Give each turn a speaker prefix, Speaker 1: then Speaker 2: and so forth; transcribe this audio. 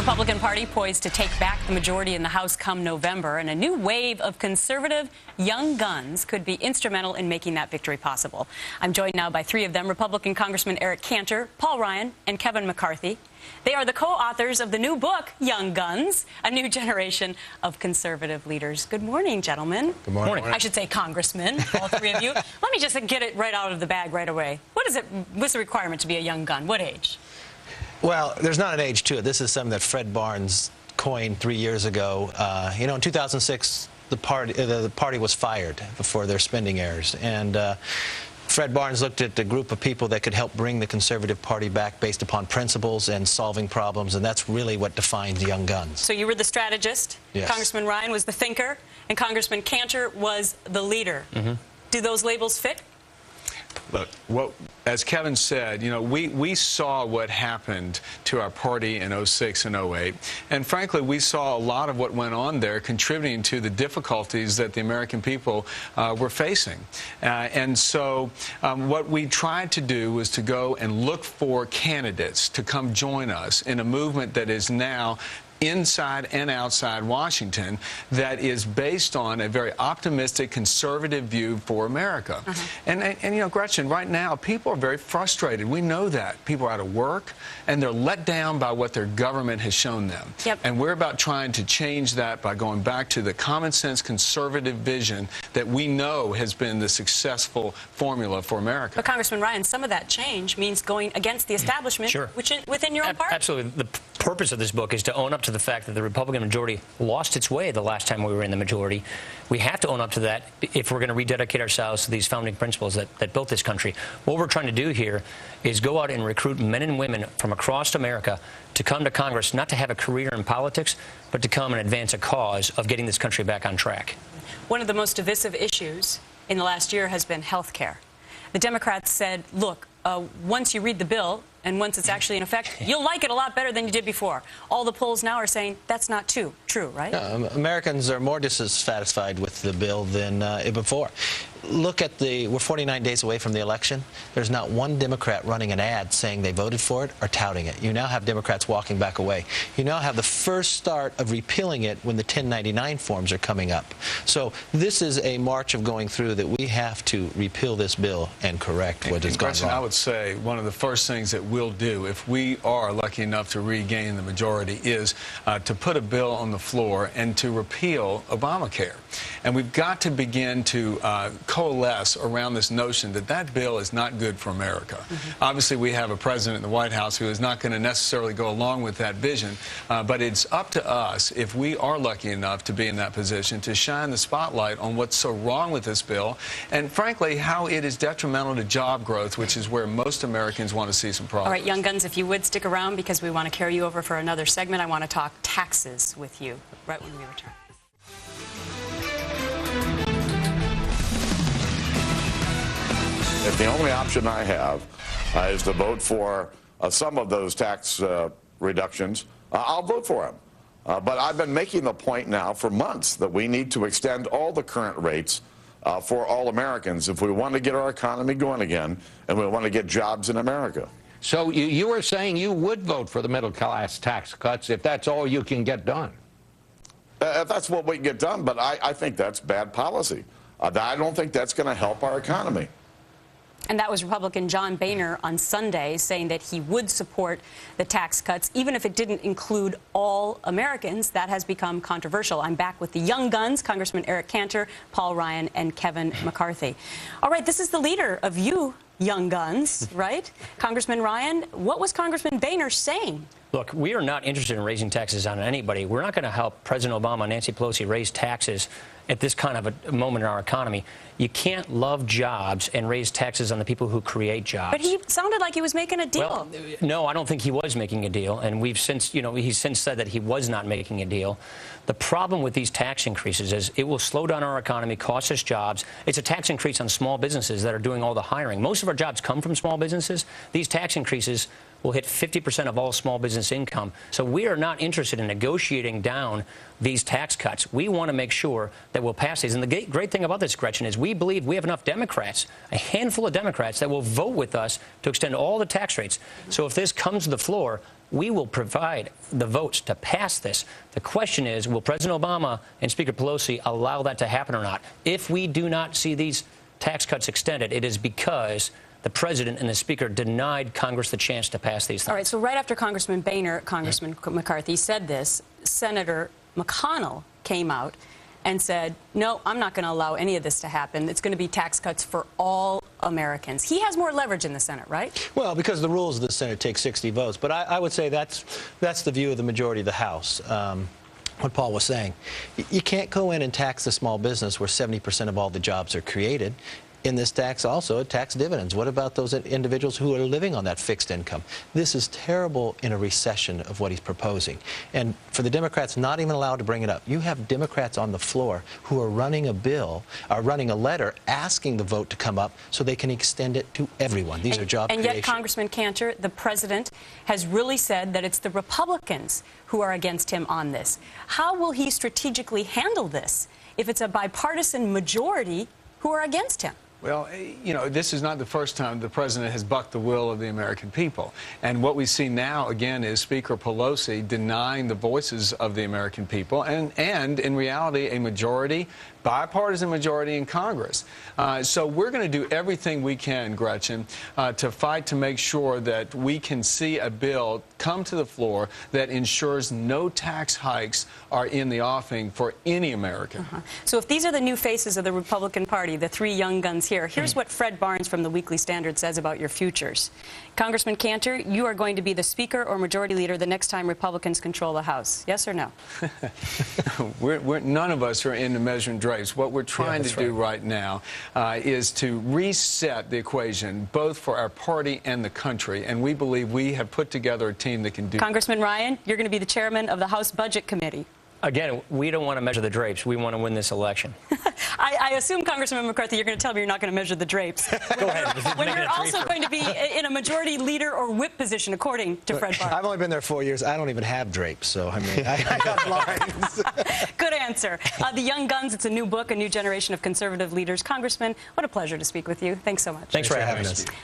Speaker 1: Republican Party poised to take back the majority in the House come November, and a new wave of conservative young guns could be instrumental in making that victory possible. I'm joined now by three of them, Republican Congressman Eric Cantor, Paul Ryan, and Kevin McCarthy. They are the co-authors of the new book, Young Guns, a new generation of conservative leaders. Good morning, gentlemen.
Speaker 2: Good morning.
Speaker 1: I should say congressmen, all three of you. Let me just get it right out of the bag right away. What's the requirement to be a young gun? What age?
Speaker 2: Well, there's not an age to it. This is something that Fred Barnes coined 3 years ago. In 2006, the party was fired for their spending errors. And Fred Barnes looked at the group of people that could help bring the Conservative Party back based upon principles and solving problems, and that's really what defines Young Guns.
Speaker 1: So you were the strategist,
Speaker 2: yes.
Speaker 1: Congressman Ryan was the thinker, and Congressman Cantor was the leader. Mm-hmm. Do those labels fit?
Speaker 3: Look, as Kevin said, we saw what happened to our party in 06 and 08, and frankly, we saw a lot of what went on there contributing to the difficulties that the American people were facing. And so what we tried to do was to go and look for candidates to come join us in a movement that is now inside and outside Washington that is based on a very optimistic, conservative view for America. And Gretchen, right now, people are very frustrated. We know that. People are out of work, and they're let down by what their government has shown them.
Speaker 1: Yep.
Speaker 3: And we're about trying to change that by going back to the common sense conservative vision that we know has been the successful formula for America.
Speaker 1: But Congressman Ryan, some of that change means going against the establishment
Speaker 4: Sure.
Speaker 1: within your own party.
Speaker 4: Absolutely. The purpose of this book is to own up to the fact that the Republican majority lost its way the last time we were in the majority. We have to own up to that if we're going to rededicate ourselves to these founding principles that built this country. What we're trying to do here is go out and recruit men and women from across America to come to Congress, not to have a career in politics, but to come and advance a cause of getting this country back on track.
Speaker 1: One of the most divisive issues in the last year has been health care. The Democrats said, look, once you read the bill and once it's actually in effect, you'll like it a lot better than you did before. All the polls now are saying that's not true, right?
Speaker 2: Americans are more dissatisfied with the bill than before. Look at we're 49 days away from the election. There's not one Democrat running an ad saying they voted for it or touting it. You now have Democrats walking back away. You now have the first start of repealing it when the 1099 forms are coming up. So this is a march of going through that we have to repeal this bill and correct what has gone wrong.
Speaker 3: I would say one of the first things that we'll do if we are lucky enough to regain the majority is to put a bill on the floor and to repeal Obamacare. And we've got to begin to coalesce around this notion that that bill is not good for America. Obviously, we have a president in the White House who is not going to necessarily go along with that vision, but it's up to us, if we are lucky enough to be in that position, to shine the spotlight on what's so wrong with this bill and, frankly, how it is detrimental to job growth, which is where most Americans want to see some progress.
Speaker 1: All right, Young Guns, if you would stick around because we want to carry you over for another segment. I want to talk taxes with you right when we return.
Speaker 5: If the only option I have is to vote for some of those tax reductions, I'll vote for them. But I've been making the point now for months that we need to extend all the current rates for all Americans if we want to get our economy going again and we want to get jobs in America.
Speaker 6: So you were saying you would vote for the middle class tax cuts if that's all you can get done?
Speaker 5: If that's what we can get done, but I think that's bad policy. I don't think that's going to help our economy.
Speaker 1: And that was Republican John Boehner on Sunday saying that he would support the tax cuts, even if it didn't include all Americans. That has become controversial. I'm back with the Young Guns, Congressman Eric Cantor, Paul Ryan, and Kevin McCarthy. All right, this is the leader of you Young Guns, right? Congressman Ryan, what was Congressman Boehner saying?
Speaker 4: Look, we are not interested in raising taxes on anybody. We're not going to help President Obama and Nancy Pelosi raise taxes at this kind of a moment in our economy. You can't love jobs and raise taxes on the people who create jobs.
Speaker 1: But he sounded like he was making a deal.
Speaker 4: Well, no, I don't think he was making a deal, and we've since, he's since said that he was not making a deal. The problem with these tax increases is it will slow down our economy, cost us jobs. It's a tax increase on small businesses that are doing all the hiring. Most of our jobs come from small businesses. These tax increases will hit 50% of all small business income. So we are not interested in negotiating down these tax cuts. We want to make sure that we'll pass these. And the great thing about this, Gretchen, is we believe we have enough Democrats, a handful of Democrats, that will vote with us to extend all the tax rates. So if this comes to the floor, we will provide the votes to pass this. The question is, will President Obama and Speaker Pelosi allow that to happen or not? If we do not see these tax cuts extended, it is because the president and the speaker denied Congress the chance to pass these things.
Speaker 1: All right, so right after Congressman Boehner, Congressman McCarthy said this, Senator McConnell came out and said, no, I'm not going to allow any of this to happen. It's going to be tax cuts for all Americans. He has more leverage in the Senate, right?
Speaker 2: Well, because the rules of the Senate take 60 votes. But I would say that's the view of the majority of the House. What Paul was saying. You can't go in and tax the small business where 70% of all the jobs are created. In this tax also, it tax dividends. What about those individuals who are living on that fixed income? This is terrible in a recession of what he's proposing. And for the Democrats not even allowed to bring it up, you have Democrats on the floor who are running a bill, are running a letter asking the vote to come up so they can extend it to everyone. These are job creation.
Speaker 1: And yet, Congressman Cantor, the president, has really said that it's the Republicans who are against him on this. How will he strategically handle this if it's a bipartisan majority who are against him?
Speaker 3: Well, you know, this is not the first time the president has bucked the will of the American people. And what we see now, again, is Speaker Pelosi denying the voices of the American people and in reality, a majority, bipartisan majority in Congress. So we're going to do everything we can, Gretchen, to fight to make sure that we can see a bill come to the floor that ensures no tax hikes are in the offing for any American.
Speaker 1: So if these are the new faces of the Republican Party, the three young guns here, here's what Fred Barnes from the Weekly Standard says about your futures. Congressman Cantor, you are going to be the Speaker or Majority Leader the next time Republicans control the House. Yes or no?
Speaker 3: None of us are into measuring drapes. What we're trying to do right now is to reset the equation, both for our party and the country. And we believe we have put together a team that can do that.
Speaker 1: Congressman Ryan, you're going to be the chairman of the House Budget Committee.
Speaker 4: Again, we don't want to measure the drapes. We want to win this election.
Speaker 1: I assume, Congressman McCarthy, you're going to tell me you're not going to measure the drapes.
Speaker 4: Go ahead.
Speaker 1: When you're also going to be in a majority leader or whip position, according to Fred Barnes.
Speaker 2: I've only been there 4 years. I don't even have drapes, so I mean, I got blinds.
Speaker 1: Good answer. The Young Guns, it's a new book, a new generation of conservative leaders. Congressman, what a pleasure to speak with you. Thanks so much.
Speaker 2: Thanks for having us.